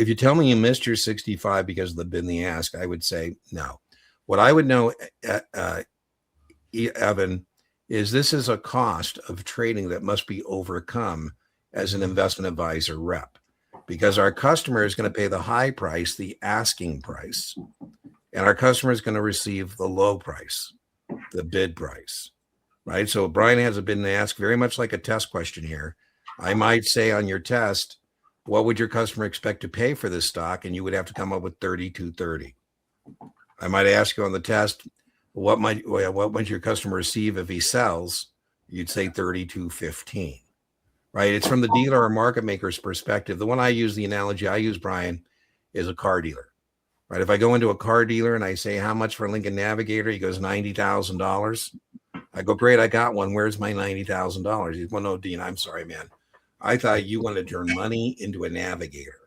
if you tell me you missed your 65 because of the bid and the ask, I would say no. What I would know, Evan, is this is a cost of trading that must be overcome as an investment advisor rep, because our customer is going to pay the high price, the asking price, and our customer is going to receive the low price, the bid price, right? So Brian has a bid and ask, very much like a test question here. I might say on your test, what would your customer expect to pay for this stock? And you would have to come up with 32.30. I might ask you on the test, what might your customer receive if he sells? You'd say 32.15, right? It's from the dealer or market maker's perspective. The one I use, the analogy I use, Brian, is a car dealer, right? If I go into a car dealer and I say, how much for a Lincoln Navigator? He goes, $90,000. I go, great, I got one. Where's my $90,000? He goes, well, no, Dean, I'm sorry, man. I thought you wanted to turn money into a Navigator.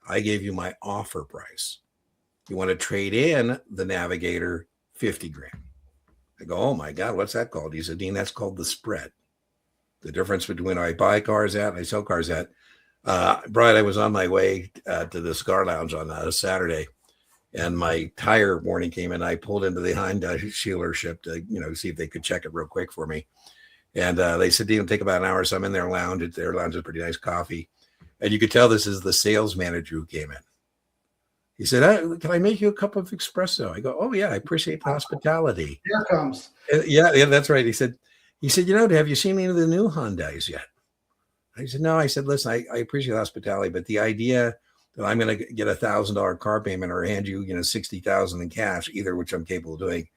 I gave you my offer price. You want to trade in the Navigator, 50 grand. I go, oh my God, what's that called? He said, Dean, that's called the spread. The difference between I buy cars at and I sell cars at. Brian, I was on my way to the Cigar Lounge on a Saturday, and my tire warning came in. I pulled into the Hyundai dealership to, see if they could check it real quick for me. And they said, it'll take about an hour. So I'm in their lounge. Their lounge is pretty nice coffee. And you could tell this is the sales manager who came in. He said, can I make you a cup of espresso? I go, oh, yeah, I appreciate the hospitality. Here comes. Yeah, that's right. He said, have you seen any of the new Hyundais yet? I said, no. I said, listen, I appreciate hospitality, but the idea that I'm going to get $1,000 car payment or hand you, $60,000 in cash, either which I'm capable of doing.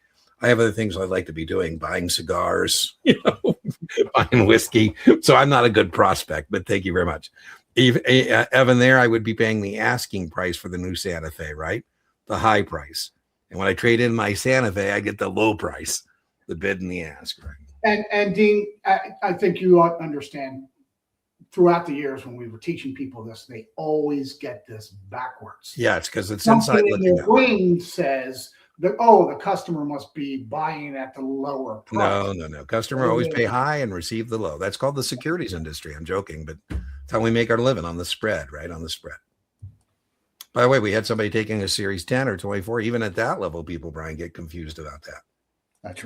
I have other things I'd like to be doing, buying cigars, buying whiskey. So I'm not a good prospect, but thank you very much. Evan, there, I would be paying the asking price for the new Santa Fe, right? The high price. And when I trade in my Santa Fe, I get the low price, the bid and the ask. Right? And Dean, I think you understand, throughout the years when we were teaching people this, they always get this backwards. Yeah, it's because it's something inside in their brain says that, the customer must be buying at the lower price. No. Customer always pay high and receive the low. That's called the securities industry. I'm joking, but that's how we make our living, on the spread, right? On the spread. By the way, we had somebody taking a series 10 or 24. Even at that level, people, Brian, get confused about that. That's right.